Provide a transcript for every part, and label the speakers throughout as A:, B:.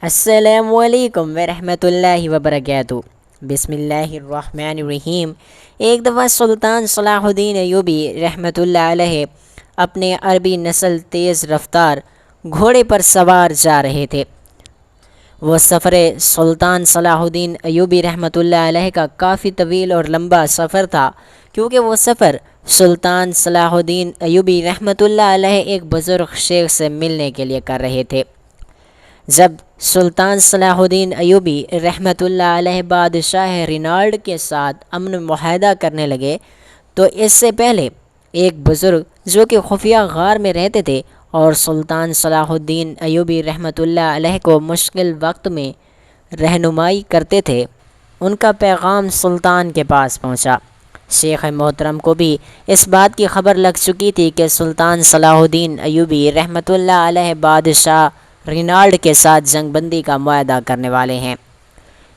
A: السلام علیکم ورحمۃ اللہ وبرکاتہ۔ بسم اللہ الرحمن الرحیم۔ ایک دفعہ سلطان صلاح الدین ایوبی رحمۃ اللہ علیہ اپنے عربی نسل تیز رفتار گھوڑے پر سوار جا رہے تھے۔ وہ سفر سلطان صلاح الدین ایوبی رحمۃ اللہ علیہ کا کافی طویل اور لمبا سفر تھا، کیونکہ وہ سفر سلطان صلاح الدین ایوبی رحمۃ اللہ علیہ ایک بزرگ شیخ سے ملنے کے لیے کر رہے تھے۔ جب سلطان صلاح الدین ایوبی رحمۃ اللہ علیہ بادشاہ رینالڈ کے ساتھ امن معاہدہ کرنے لگے تو اس سے پہلے ایک بزرگ جو کہ خفیہ غار میں رہتے تھے اور سلطان صلاح الدین ایوبی رحمۃ اللہ علیہ کو مشکل وقت میں رہنمائی کرتے تھے، ان کا پیغام سلطان کے پاس پہنچا۔ شیخ محترم کو بھی اس بات کی خبر لگ چکی تھی کہ سلطان صلاح الدین ایوبی رحمۃ اللہ علیہ بادشاہ رینالڈ کے ساتھ جنگ بندی کا معاہدہ کرنے والے ہیں،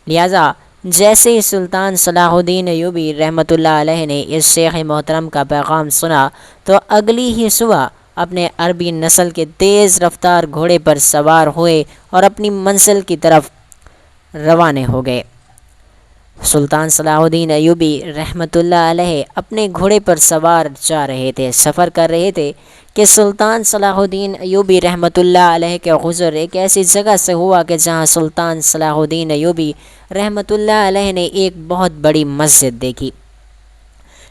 A: لہٰذا جیسے ہی سلطان صلاح الدین ایوبی رحمۃ اللہ علیہ نے اس شیخ محترم کا پیغام سنا تو اگلی ہی صبح اپنے عربی نسل کے تیز رفتار گھوڑے پر سوار ہوئے اور اپنی منزل کی طرف روانے ہو گئے۔ سلطان صلاح الدین ایوبی رحمۃ اللہ علیہ اپنے گھوڑے پر سوار جا رہے تھے، سفر کر رہے تھے کہ سلطان صلاح الدین ایوبی رحمۃ اللہ علیہ کے گزر ایک ایسی جگہ سے ہوا کہ جہاں سلطان صلاح الدین ایوبی رحمۃ اللہ علیہ نے ایک بہت بڑی مسجد دیکھی،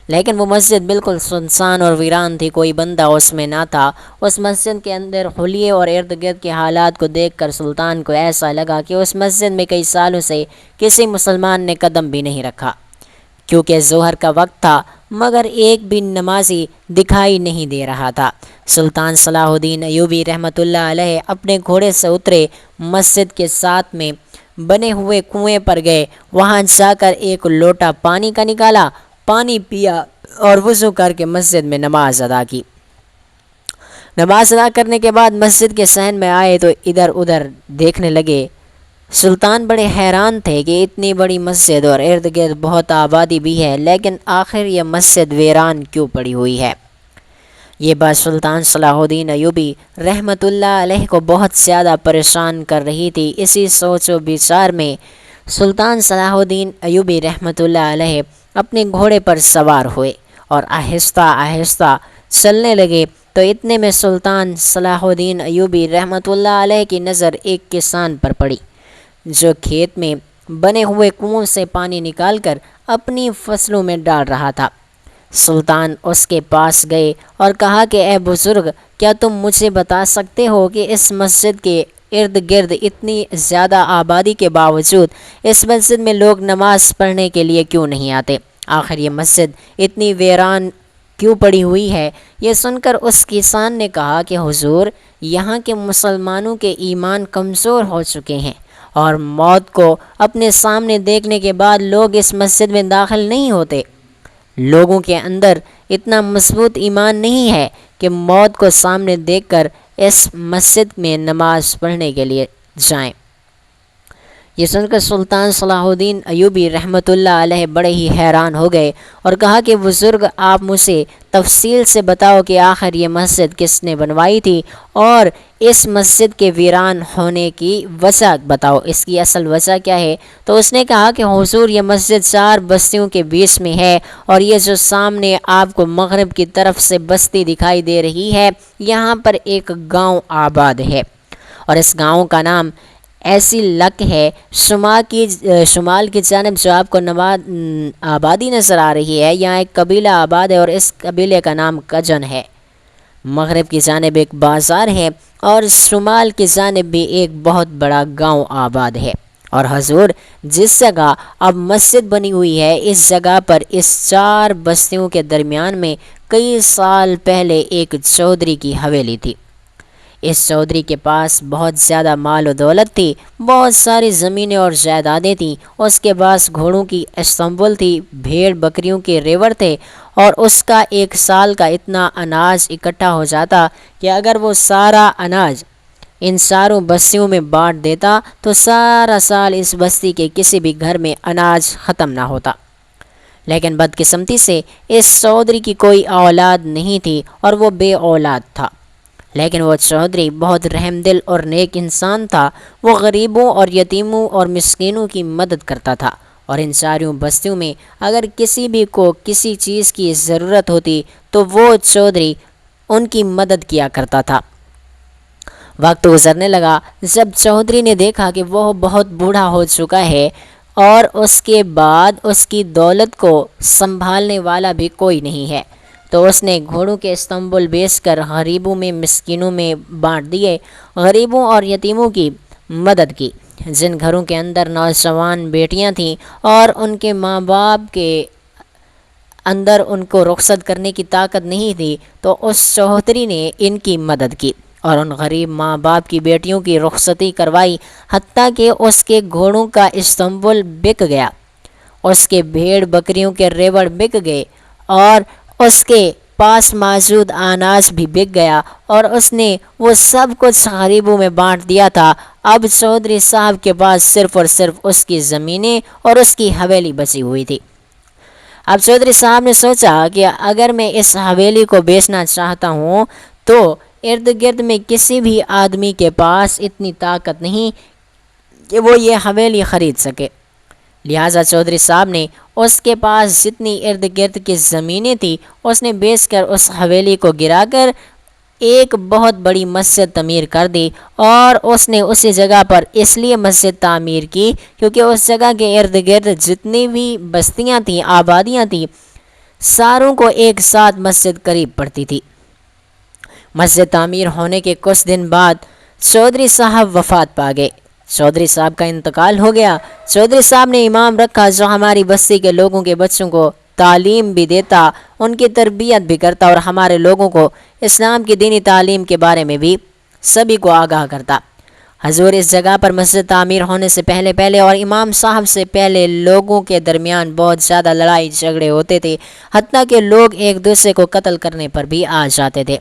A: لیکن وہ مسجد بالکل سنسان اور ویران تھی، کوئی بندہ اس میں نہ تھا۔ اس مسجد کے اندر حلیے اور ارد گرد کے حالات کو دیکھ کر سلطان کو ایسا لگا کہ اس مسجد میں کئی سالوں سے کسی مسلمان نے قدم بھی نہیں رکھا، کیونکہ ظہر کا وقت تھا مگر ایک بھی نمازی دکھائی نہیں دے رہا تھا۔ سلطان صلاح الدین ایوبی رحمۃ اللہ علیہ اپنے گھوڑے سے اترے، مسجد کے ساتھ میں بنے ہوئے کنویں پر گئے، وہاں جا کر ایک لوٹا پانی کا نکالا، پانی پیا اور وضو کر کے مسجد میں نماز ادا کی۔ نماز ادا کرنے کے بعد مسجد کے صحن میں آئے تو ادھر ادھر دیکھنے لگے۔ سلطان بڑے حیران تھے کہ اتنی بڑی مسجد اور ارد گرد بہت آبادی بھی ہے، لیکن آخر یہ مسجد ویران کیوں پڑی ہوئی ہے؟ یہ بات سلطان صلاح الدین ایوبی رحمۃ اللہ علیہ کو بہت زیادہ پریشان کر رہی تھی۔ اسی سوچ و بچار میں سلطان صلاح الدین ایوبی رحمۃ اللہ علیہ اپنے گھوڑے پر سوار ہوئے اور آہستہ آہستہ چلنے لگے تو اتنے میں سلطان صلاح الدین ایوبی رحمۃ اللہ علیہ کی نظر ایک کسان پر پڑی جو کھیت میں بنے ہوئے کنووں سے پانی نکال کر اپنی فصلوں میں ڈال رہا تھا۔ سلطان اس کے پاس گئے اور کہا کہ اے بزرگ، کیا تم مجھے بتا سکتے ہو کہ اس مسجد کے ارد گرد اتنی زیادہ آبادی کے باوجود اس مسجد میں لوگ نماز پڑھنے کے لیے کیوں نہیں آتے؟ آخر یہ مسجد اتنی ویران کیوں پڑی ہوئی ہے؟ یہ سن کر اس کسان نے کہا کہ حضور، یہاں کے مسلمانوں کے ایمان کمزور ہو چکے ہیں اور موت کو اپنے سامنے دیکھنے کے بعد لوگ اس مسجد میں داخل نہیں ہوتے۔ لوگوں کے اندر اتنا مضبوط ایمان نہیں ہے کہ موت کو سامنے دیکھ کر اس مسجد میں نماز پڑھنے کے لیے جائیں۔ یہ سن کر سلطان صلاح الدین ایوبی رحمۃ اللہ علیہ بڑے ہی حیران ہو گئے اور کہا کہ بزرگ، آپ مجھے تفصیل سے بتاؤ کہ آخر یہ مسجد کس نے بنوائی تھی اور اس مسجد کے ویران ہونے کی وجہ بتاؤ، اس کی اصل وجہ کیا ہے؟ تو اس نے کہا کہ حضور، یہ مسجد 4 بستیوں کے بیچ میں ہے اور یہ جو سامنے آپ کو مغرب کی طرف سے بستی دکھائی دے رہی ہے، یہاں پر ایک گاؤں آباد ہے اور اس گاؤں کا نام ایسی لک ہے۔ شمال کی جانب جو آپ کو آبادی نظر آ رہی ہے، یہاں ایک قبیلہ آباد ہے اور اس قبیلے کا نام کجن ہے۔ مغرب کی جانب ایک بازار ہے اور شمال کی جانب بھی ایک بہت بڑا گاؤں آباد ہے، اور حضور، جس جگہ اب مسجد بنی ہوئی ہے اس جگہ پر اس 4 بستیوں کے درمیان میں کئی سال پہلے ایک چودھری کی حویلی تھی۔ اس چودھری کے پاس بہت زیادہ مال و دولت تھی، بہت ساری زمینیں اور جائیدادیں تھیں، اس کے پاس گھوڑوں کی استنبول تھی، بھیڑ بکریوں کے ریوڑ تھے، اور اس کا ایک سال کا اتنا اناج اکٹھا ہو جاتا کہ اگر وہ سارا اناج ان 4 بستیوں میں بانٹ دیتا تو سارا سال اس بستی کے کسی بھی گھر میں اناج ختم نہ ہوتا۔ لیکن بدقسمتی سے اس چودھری کی کوئی اولاد نہیں تھی اور وہ بے اولاد تھا، لیکن وہ چودھری بہت رحم دل اور نیک انسان تھا۔ وہ غریبوں اور یتیموں اور مسکینوں کی مدد کرتا تھا، اور ان ساری بستیوں میں اگر کسی بھی کو کسی چیز کی ضرورت ہوتی تو وہ چودھری ان کی مدد کیا کرتا تھا۔ وقت گزرنے لگا، جب چودھری نے دیکھا کہ وہ بہت بوڑھا ہو چکا ہے اور اس کے بعد اس کی دولت کو سنبھالنے والا بھی کوئی نہیں ہے، تو اس نے گھوڑوں کے استنبول بیچ کر غریبوں میں مسکینوں میں بانٹ دیے۔ غریبوں اور یتیموں کی مدد کی۔ جن گھروں کے اندر نوجوان بیٹیاں تھیں اور ان کے ماں باپ کے اندر ان کو رخصت کرنے کی طاقت نہیں تھی، تو اس چودھری نے ان کی مدد کی اور ان غریب ماں باپ کی بیٹیوں کی رخصتی کروائی، حتیٰ کہ اس کے گھوڑوں کا استنبول بک گیا، اس کے بھیڑ بکریوں کے ریوڑ بک گئے، اور اس کے پاس موجود اناج بھی بک گیا، اور اس نے وہ سب کچھ غریبوں میں بانٹ دیا تھا۔ اب چودھری صاحب کے پاس صرف اور صرف اس کی زمینیں اور اس کی حویلی بچی ہوئی تھی۔ اب چودھری صاحب نے سوچا کہ اگر میں اس حویلی کو بیچنا چاہتا ہوں تو ارد گرد میں کسی بھی آدمی کے پاس اتنی طاقت نہیں کہ وہ یہ حویلی خرید سکے، لہٰذا چودھری صاحب نے اس کے پاس جتنی ارد گرد کی زمینیں تھیں اس نے بیچ کر اس حویلی کو گرا کر ایک بہت بڑی مسجد تعمیر کر دی، اور اس نے اسی جگہ پر اس لیے مسجد تعمیر کی کیونکہ اس جگہ کے ارد گرد جتنی بھی بستیاں تھیں، آبادیاں تھیں، ساروں کو ایک ساتھ مسجد قریب پڑتی تھی۔ مسجد تعمیر ہونے کے کچھ دن بعد چودھری صاحب وفات پا گئے، چودھری صاحب کا انتقال ہو گیا۔ چودھری صاحب نے امام رکھا جو ہماری بستی کے لوگوں کے بچوں کو تعلیم بھی دیتا، ان کی تربیت بھی کرتا، اور ہمارے لوگوں کو اسلام کی دینی تعلیم کے بارے میں بھی سبھی کو آگاہ کرتا۔ حضور اس جگہ پر مسجد تعمیر ہونے سے پہلے اور امام صاحب سے پہلے لوگوں کے درمیان بہت زیادہ لڑائی جھگڑے ہوتے تھے، حتیٰ کہ لوگ ایک دوسرے کو قتل کرنے پر بھی آ جاتے تھے۔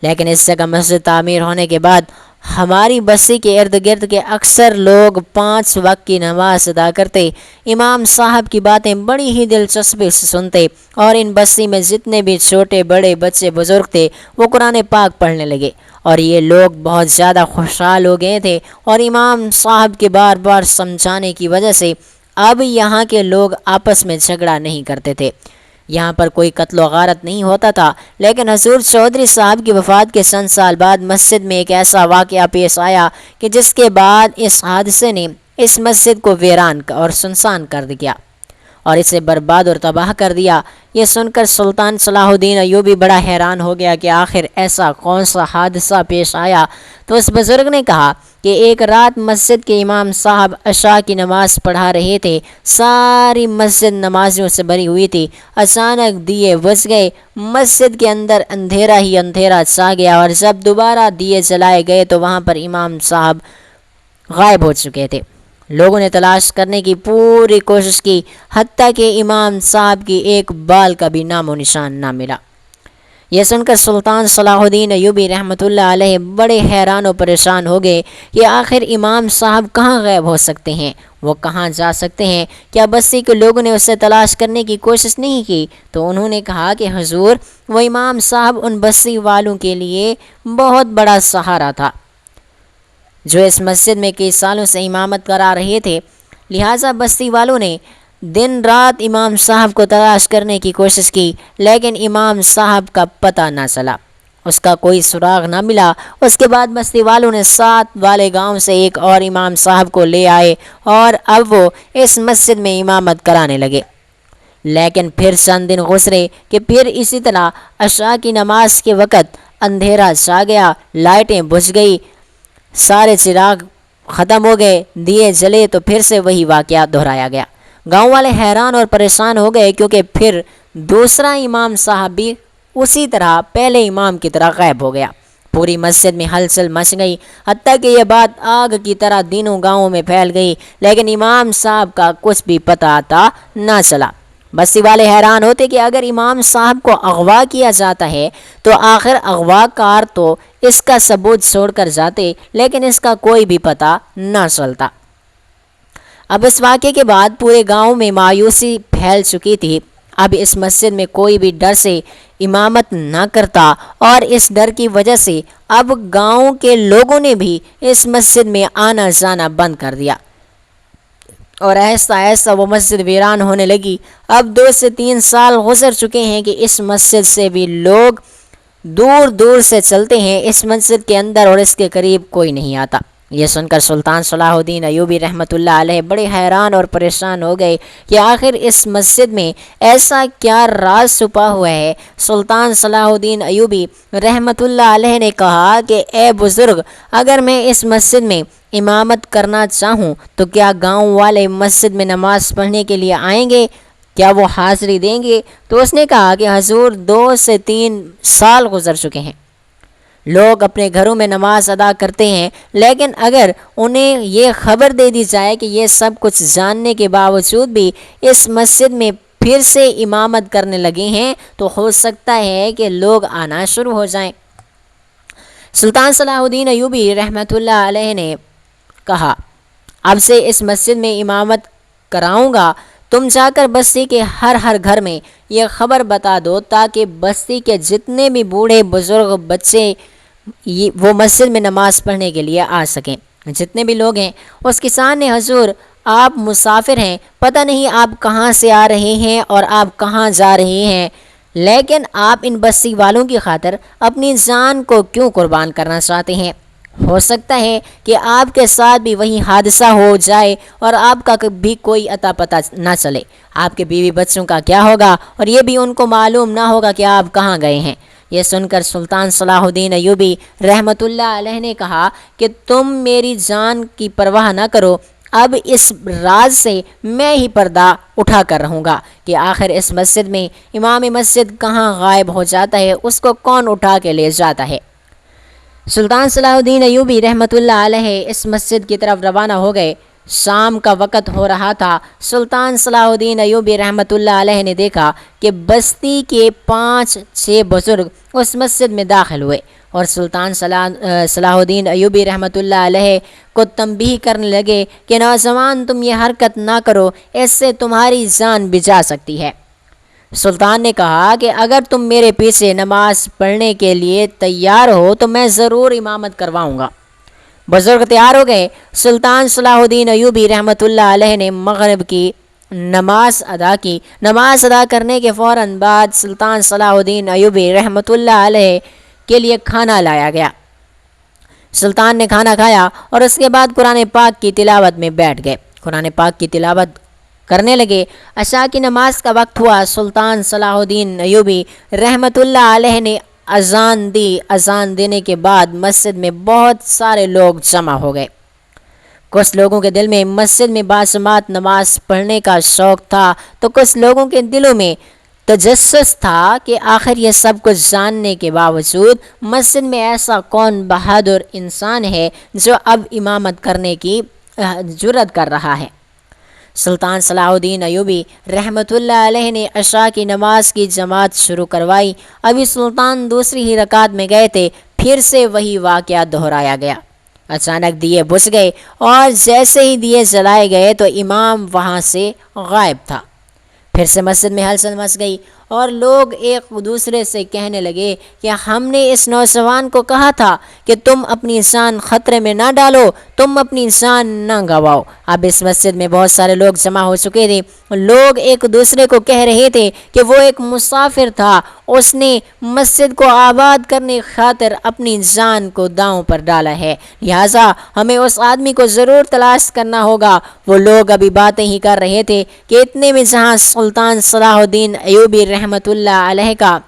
A: لیکن اس جگہ مسجد تعمیر ہونے کے بعد ہماری بستی کے ارد گرد کے اکثر لوگ 5 وقت کی نماز ادا کرتے، امام صاحب کی باتیں بڑی ہی دلچسپی سے سنتے، اور ان بستی میں جتنے بھی چھوٹے بڑے بچے بزرگ تھے وہ قرآن پاک پڑھنے لگے، اور یہ لوگ بہت زیادہ خوشحال ہو گئے تھے، اور امام صاحب کے بار بار سمجھانے کی وجہ سے اب یہاں کے لوگ آپس میں جھگڑا نہیں کرتے تھے، یہاں پر کوئی قتل و غارت نہیں ہوتا تھا۔ لیکن حضور چودھری صاحب کی وفات کے چند سال بعد مسجد میں ایک ایسا واقعہ پیش آیا کہ جس کے بعد اس حادثے نے اس مسجد کو ویران اور سنسان کر دیا اور اسے برباد اور تباہ کر دیا۔ یہ سن کر سلطان صلاح الدین ایوبی بڑا حیران ہو گیا کہ آخر ایسا کون سا حادثہ پیش آیا، تو اس بزرگ نے کہا کہ ایک رات مسجد کے امام صاحب عشاء کی نماز پڑھا رہے تھے، ساری مسجد نمازیوں سے بھری ہوئی تھی، اچانک دیے بجھ گئے، مسجد کے اندر اندھیرا ہی اندھیرا چھا گیا، اور جب دوبارہ دیے جلائے گئے تو وہاں پر امام صاحب غائب ہو چکے تھے۔ لوگوں نے تلاش کرنے کی پوری کوشش کی، حتیٰ کہ امام صاحب کی ایک بال کا بھی نام و نشان نہ ملا۔ یہ سن کر سلطان صلاح الدین ایوبی رحمۃ اللہ علیہ بڑے حیران و پریشان ہو گئے کہ آخر امام صاحب کہاں غائب ہو سکتے ہیں، وہ کہاں جا سکتے ہیں، کیا بستی کے لوگوں نے اسے تلاش کرنے کی کوشش نہیں کی؟ تو انہوں نے کہا کہ حضور، وہ امام صاحب ان بستی والوں کے لیے بہت بڑا سہارا تھا جو اس مسجد میں کئی سالوں سے امامت کرا رہے تھے، لہٰذا بستی والوں نے دن رات امام صاحب کو تلاش کرنے کی کوشش کی، لیکن امام صاحب کا پتہ نہ چلا، اس کا کوئی سراغ نہ ملا۔ اس کے بعد بستی والوں نے 7 والے گاؤں سے ایک اور امام صاحب کو لے آئے، اور اب وہ اس مسجد میں امامت کرانے لگے۔ لیکن پھر چند دن گزرے کہ پھر اسی طرح عشاء کی نماز کے وقت اندھیرا چھا گیا، لائٹیں بجھ گئی، سارے چراغ ختم ہو گئے، دیے جلے، تو پھر سے وہی واقعہ دہرایا گیا۔ گاؤں والے حیران اور پریشان ہو گئے کیونکہ پھر دوسرا امام صاحب بھی اسی طرح پہلے امام کی طرح غائب ہو گیا۔ پوری مسجد میں ہلچل مچ گئی، حتیٰ کہ یہ بات آگ کی طرح دینوں گاؤں میں پھیل گئی، لیکن امام صاحب کا کچھ بھی پتہ آتا نہ چلا۔ بستی والے حیران ہوتے کہ اگر امام صاحب کو اغوا کیا جاتا ہے تو آخر اغوا کار تو اس کا ثبوت چھوڑ کر جاتے، لیکن اس کا کوئی بھی پتہ نہ چلتا۔ اب اس واقعے کے بعد پورے گاؤں میں مایوسی پھیل چکی تھی۔ اب اس مسجد میں کوئی بھی ڈر سے امامت نہ کرتا، اور اس ڈر کی وجہ سے اب گاؤں کے لوگوں نے بھی اس مسجد میں آنا جانا بند کر دیا، اور آہستہ آہستہ وہ مسجد ویران ہونے لگی۔ اب 2 سے 3 سال گزر چکے ہیں کہ اس مسجد سے بھی لوگ دور دور سے چلتے ہیں، اس مسجد کے اندر اور اس کے قریب کوئی نہیں آتا۔ یہ سن کر سلطان صلاح الدین ایوبی رحمۃ اللہ علیہ بڑے حیران اور پریشان ہو گئے کہ آخر اس مسجد میں ایسا کیا راز چھپا ہوا ہے۔ سلطان صلاح الدین ایوبی رحمۃ اللہ علیہ نے کہا کہ اے بزرگ، اگر میں اس مسجد میں امامت کرنا چاہوں تو کیا گاؤں والے مسجد میں نماز پڑھنے کے لیے آئیں گے؟ کیا وہ حاضری دیں گے؟ تو اس نے کہا کہ حضور 2 سے 3 سال گزر چکے ہیں، لوگ اپنے گھروں میں نماز ادا کرتے ہیں، لیکن اگر انہیں یہ خبر دے دی جائے کہ یہ سب کچھ جاننے کے باوجود بھی اس مسجد میں پھر سے امامت کرنے لگے ہیں تو ہو سکتا ہے کہ لوگ آنا شروع ہو جائیں۔ سلطان صلاح الدین ایوبی رحمۃ اللہ علیہ نے کہا، اب سے اس مسجد میں امامت کراؤں گا، تم جا کر بستی کے ہر گھر میں یہ خبر بتا دو تاکہ بستی کے جتنے بھی بوڑھے بزرگ بچے وہ مسجد میں نماز پڑھنے کے لیے آ سکیں۔ جتنے بھی لوگ ہیں۔ اس کسان نے، حضور آپ مسافر ہیں، پتہ نہیں آپ کہاں سے آ رہے ہیں اور آپ کہاں جا رہے ہیں، لیکن آپ ان بستی والوں کی خاطر اپنی جان کو کیوں قربان کرنا چاہتے ہیں؟ ہو سکتا ہے کہ آپ کے ساتھ بھی وہی حادثہ ہو جائے اور آپ کا بھی کوئی اتا پتہ نہ چلے، آپ کے بیوی بچوں کا کیا ہوگا، اور یہ بھی ان کو معلوم نہ ہوگا کہ آپ کہاں گئے ہیں۔ یہ سن کر سلطان صلاح الدین ایوبی رحمۃ اللہ علیہ نے کہا کہ تم میری جان کی پرواہ نہ کرو، اب اس راز سے میں ہی پردہ اٹھا کر رہوں گا کہ آخر اس مسجد میں امام مسجد کہاں غائب ہو جاتا ہے، اس کو کون اٹھا کے لے جاتا ہے۔ سلطان صلاح الدین ایوبی رحمۃ اللہ علیہ اس مسجد کی طرف روانہ ہو گئے۔ شام کا وقت ہو رہا تھا۔ سلطان صلاح الدین ایوبی رحمۃ اللہ علیہ نے دیکھا کہ بستی کے 5-6 بزرگ اس مسجد میں داخل ہوئے اور سلطان صلاح الدین ایوبی رحمۃ اللہ علیہ کو تنبیہ کرنے لگے کہ نوجوان، تم یہ حرکت نہ کرو، اس سے تمہاری جان بھی جا سکتی ہے۔ سلطان نے کہا کہ اگر تم میرے پیچھے نماز پڑھنے کے لیے تیار ہو تو میں ضرور امامت کرواؤں گا۔ بزرگ تیار ہو گئے۔ سلطان صلاح الدین ایوبی رحمۃ اللہ علیہ نے مغرب کی نماز ادا کی۔ نماز ادا کرنے کے فوراً بعد سلطان صلاح الدین ایوبی رحمۃ اللہ علیہ کے لیے کھانا لایا گیا۔ سلطان نے کھانا کھایا اور اس کے بعد قرآن پاک کی تلاوت میں بیٹھ گئے۔ قرآن پاک کی تلاوت کرنے لگے۔ عشاء کی نماز کا وقت ہوا۔ سلطان صلاح الدین ایوبی رحمۃ اللہ علیہ نے اذان دی۔ اذان دینے کے بعد مسجد میں بہت سارے لوگ جمع ہو گئے۔ کچھ لوگوں کے دل میں مسجد میں باجماعت نماز پڑھنے کا شوق تھا تو کچھ لوگوں کے دلوں میں تجسس تھا کہ آخر یہ سب کچھ جاننے کے باوجود مسجد میں ایسا کون بہادر انسان ہے جو اب امامت کرنے کی جرأت کر رہا ہے۔ سلطان صلاح الدین ایوبی رحمۃ اللہ علیہ نے عشاء کی نماز کی جماعت شروع کروائی۔ ابھی سلطان دوسری ہی رکعت میں گئے تھے، پھر سے وہی واقعہ دہرایا گیا۔ اچانک دیے بجھ گئے اور جیسے ہی دیے جلائے گئے تو امام وہاں سے غائب تھا۔ پھر سے مسجد میں ہلچل مچ گئی اور لوگ ایک دوسرے سے کہنے لگے کہ ہم نے اس نوجوان کو کہا تھا کہ تم اپنی جان خطرے میں نہ ڈالو، تم اپنی جان نہ گنواؤ۔ اب اس مسجد میں بہت سارے لوگ جمع ہو چکے تھے۔ لوگ ایک دوسرے کو کہہ رہے تھے کہ وہ ایک مسافر تھا، اس نے مسجد کو آباد کرنے خاطر اپنی جان کو داؤں پر ڈالا ہے، لہٰذا ہمیں اس آدمی کو ضرور تلاش کرنا ہوگا۔ وہ لوگ ابھی باتیں ہی کر رہے تھے کہ اتنے میں جہاں سلطان صلاح الدین ایوبی رحمۃ اللہ علیہ کا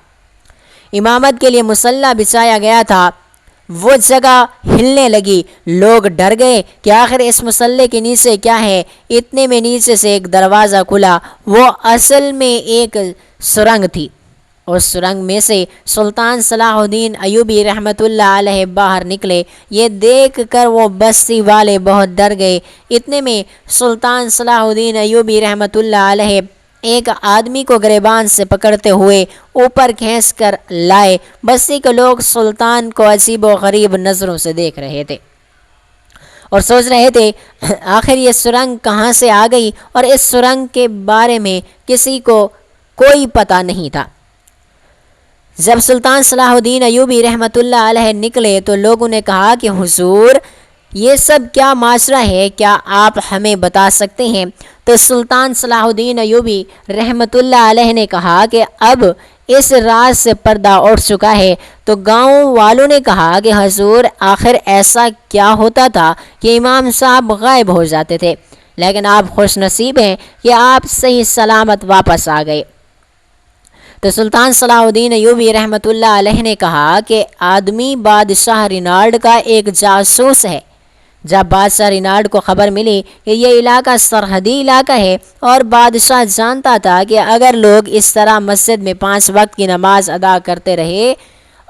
A: امامت کے لیے مصلی بچھایا گیا تھا، وہ جگہ ہلنے لگی۔ لوگ ڈر گئے کہ آخر اس مصلی کے نیچے کیا ہے۔ اتنے میں نیچے سے ایک دروازہ کھلا، وہ اصل میں ایک سرنگ تھی۔ اس سرنگ میں سے سلطان صلاح الدین ایوبی رحمۃ اللہ علیہ باہر نکلے۔ یہ دیکھ کر وہ بستی والے بہت ڈر گئے۔ اتنے میں سلطان صلاح الدین ایوبی رحمۃ اللہ علیہ ایک آدمی کو گریبان سے پکڑتے ہوئے اوپر کھینچ کر لائے۔ بستی کے لوگ سلطان کو عجیب و غریب نظروں سے دیکھ رہے تھے اور سوچ رہے تھے آخر یہ سرنگ کہاں سے آ گئی اور اس سرنگ کے بارے میں کسی کو کوئی پتہ نہیں تھا۔ جب سلطان صلاح الدین ایوبی رحمۃ اللہ علیہ نکلے تو لوگوں نے کہا کہ حضور یہ سب کیا معاشرہ ہے، کیا آپ ہمیں بتا سکتے ہیں؟ تو سلطان صلاح الدین ایوبی رحمۃ اللہ علیہ نے کہا کہ اب اس راز سے پردہ اٹھ چکا ہے۔ تو گاؤں والوں نے کہا کہ حضور آخر ایسا کیا ہوتا تھا کہ امام صاحب غائب ہو جاتے تھے، لیکن آپ خوش نصیب ہیں کہ آپ صحیح سلامت واپس آ گئے۔ تو سلطان صلاح الدین ایوبی رحمۃ اللہ علیہ نے کہا کہ آدمی بادشاہ رینالڈ کا ایک جاسوس ہے۔ جب بادشاہ رینالڈ کو خبر ملی کہ یہ علاقہ سرحدی علاقہ ہے اور بادشاہ جانتا تھا کہ اگر لوگ اس طرح مسجد میں 5 وقت کی نماز ادا کرتے رہے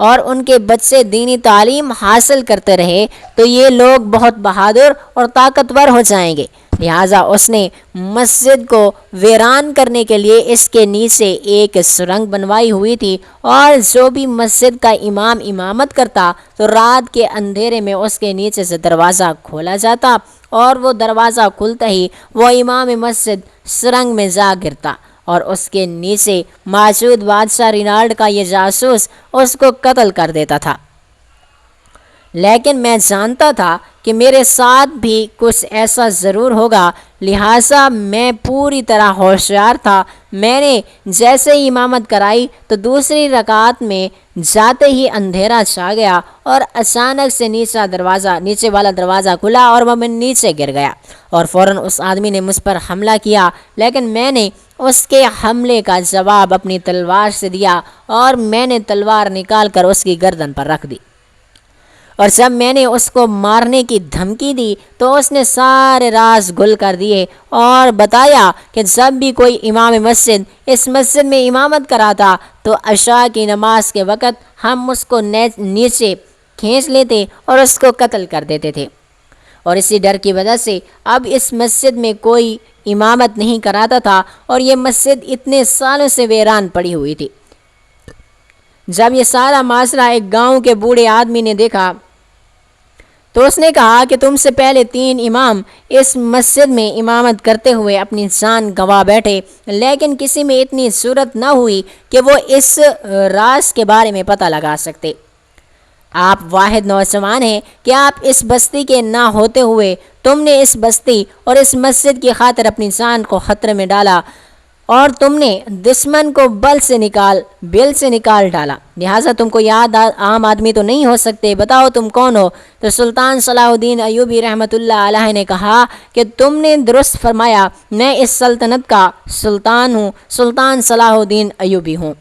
A: اور ان کے بچے دینی تعلیم حاصل کرتے رہے تو یہ لوگ بہت بہادر اور طاقتور ہو جائیں گے، لہٰذا اس نے مسجد کو ویران کرنے کے لیے اس کے نیچے ایک سرنگ بنوائی ہوئی تھی، اور جو بھی مسجد کا امام امامت کرتا تو رات کے اندھیرے میں اس کے نیچے سے دروازہ کھولا جاتا، اور وہ دروازہ کھلتا ہی وہ امام مسجد سرنگ میں جا گرتا، اور اس کے نیچے موجود بادشاہ رینالڈ کا یہ جاسوس اس کو قتل کر دیتا تھا۔ لیکن میں جانتا تھا کہ میرے ساتھ بھی کچھ ایسا ضرور ہوگا، لہٰذا میں پوری طرح ہوشیار تھا۔ میں نے جیسے ہی امامت کرائی تو دوسری رکعت میں جاتے ہی اندھیرا چھا گیا اور اچانک سے نیچے والا دروازہ کھلا اور وہ میں نیچے گر گیا، اور فوراً اس آدمی نے مجھ پر حملہ کیا، لیکن میں نے اس کے حملے کا جواب اپنی تلوار سے دیا، اور میں نے تلوار نکال کر اس کی گردن پر رکھ دی، اور جب میں نے اس کو مارنے کی دھمکی دی تو اس نے سارے راز گل کر دیے اور بتایا کہ جب بھی کوئی امام مسجد اس مسجد میں امامت کراتا تو عشاء کی نماز کے وقت ہم اس کو نیچے کھینچ لیتے اور اس کو قتل کر دیتے تھے، اور اسی ڈر کی وجہ سے اب اس مسجد میں کوئی امامت نہیں کراتا تھا، اور یہ مسجد اتنے سالوں سے ویران پڑی ہوئی تھی۔ جب یہ سارا معاشرہ ایک گاؤں کے بوڑھے آدمی نے دیکھا تو اس نے کہا کہ تم سے پہلے 3 امام اس مسجد میں امامت کرتے ہوئے اپنی جان گنوا بیٹھے، لیکن کسی میں اتنی جرأت نہ ہوئی کہ وہ اس راز کے بارے میں پتہ لگا سکتے۔ آپ واحد نوجوان ہیں کہ آپ اس بستی کے نہ ہوتے ہوئے تم نے اس بستی اور اس مسجد کی خاطر اپنی جان کو خطرے میں ڈالا، اور تم نے دشمن کو بل سے نکال ڈالا، لہٰذا تم کو یاد عام آدمی تو نہیں ہو سکتے، بتاؤ تم کون ہو؟ تو سلطان صلاح الدین ایوبی رحمۃ اللہ علیہ نے کہا کہ تم نے درست فرمایا، میں اس سلطنت کا سلطان ہوں، سلطان صلاح الدین ایوبی ہوں۔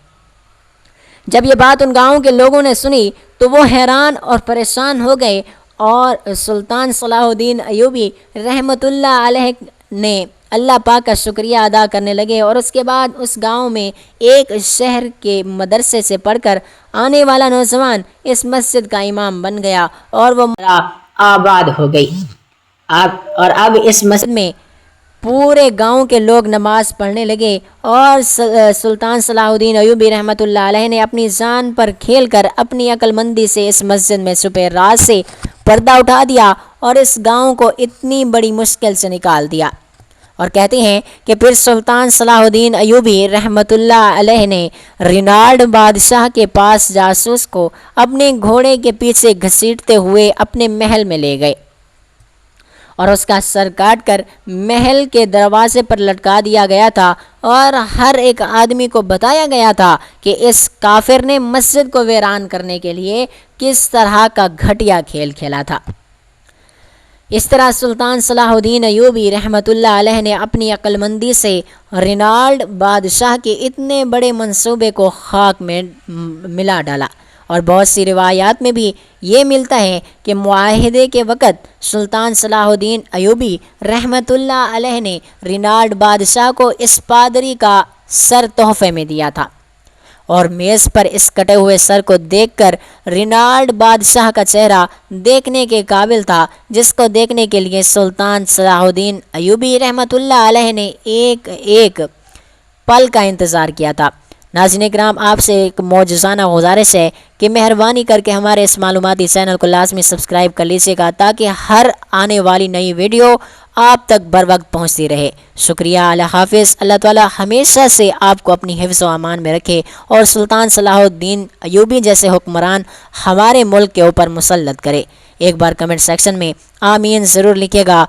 A: جب یہ بات ان گاؤں کے لوگوں نے سنی تو وہ حیران اور پریشان ہو گئے، اور سلطان صلاح الدین ایوبی رحمۃ اللہ علیہ نے اللہ پاک کا شکریہ ادا کرنے لگے، اور اس کے بعد اس گاؤں میں ایک شہر کے مدرسے سے پڑھ کر آنے والا نوجوان اس مسجد کا امام بن گیا، اور وہ آباد ہو گئی، اور اب اس مسجد میں پورے گاؤں کے لوگ نماز پڑھنے لگے، اور سلطان صلاح الدین ایوبی رحمۃ اللہ علیہ نے اپنی جان پر کھیل کر اپنی عقل مندی سے اس مسجد میں چھپے راز سے پردہ اٹھا دیا اور اس گاؤں کو اتنی بڑی مشکل سے نکال دیا۔ اور کہتے ہیں کہ پھر سلطان صلاح الدین ایوبی رحمۃ اللہ علیہ نے رینالڈ بادشاہ کے پاس جاسوس کو اپنے گھوڑے کے پیچھے گھسیٹتے ہوئے اپنے محل میں لے گئے، اور اس کا سر کاٹ کر محل کے دروازے پر لٹکا دیا گیا تھا، اور ہر ایک آدمی کو بتایا گیا تھا کہ اس کافر نے مسجد کو ویران کرنے کے لیے کس طرح کا گھٹیا کھیل کھیلا تھا۔ اس طرح سلطان صلاح الدین ایوبی رحمۃ اللہ علیہ نے اپنی عقل مندی سے رینالڈ بادشاہ کے اتنے بڑے منصوبے کو خاک میں ملا ڈالا، اور بہت سی روایات میں بھی یہ ملتا ہے کہ معاہدے کے وقت سلطان صلاح الدین ایوبی رحمۃ اللہ علیہ نے رینالڈ بادشاہ کو اس پادری کا سر تحفے میں دیا تھا، اور میز پر اس کٹے ہوئے سر کو دیکھ کر رینالڈ بادشاہ کا چہرہ دیکھنے کے قابل تھا، جس کو دیکھنے کے لیے سلطان صلاح الدین ایوبی رحمۃ اللہ علیہ نے ایک پل کا انتظار کیا تھا۔ ناظرین کرام، آپ سے ایک معجزانہ گزارش ہے کہ مہربانی کر کے ہمارے اس معلوماتی چینل کو لازمی سبسکرائب کر لیجیے گا تاکہ ہر آنے والی نئی ویڈیو آپ تک بر وقت پہنچتی رہے۔ شکریہ، اللہ حافظ۔ اللہ تعالی ہمیشہ سے آپ کو اپنی حفظ و امان میں رکھے اور سلطان صلاح الدین ایوبی جیسے حکمران ہمارے ملک کے اوپر مسلط کرے۔ ایک بار کمنٹ سیکشن میں آمین ضرور لکھیے گا۔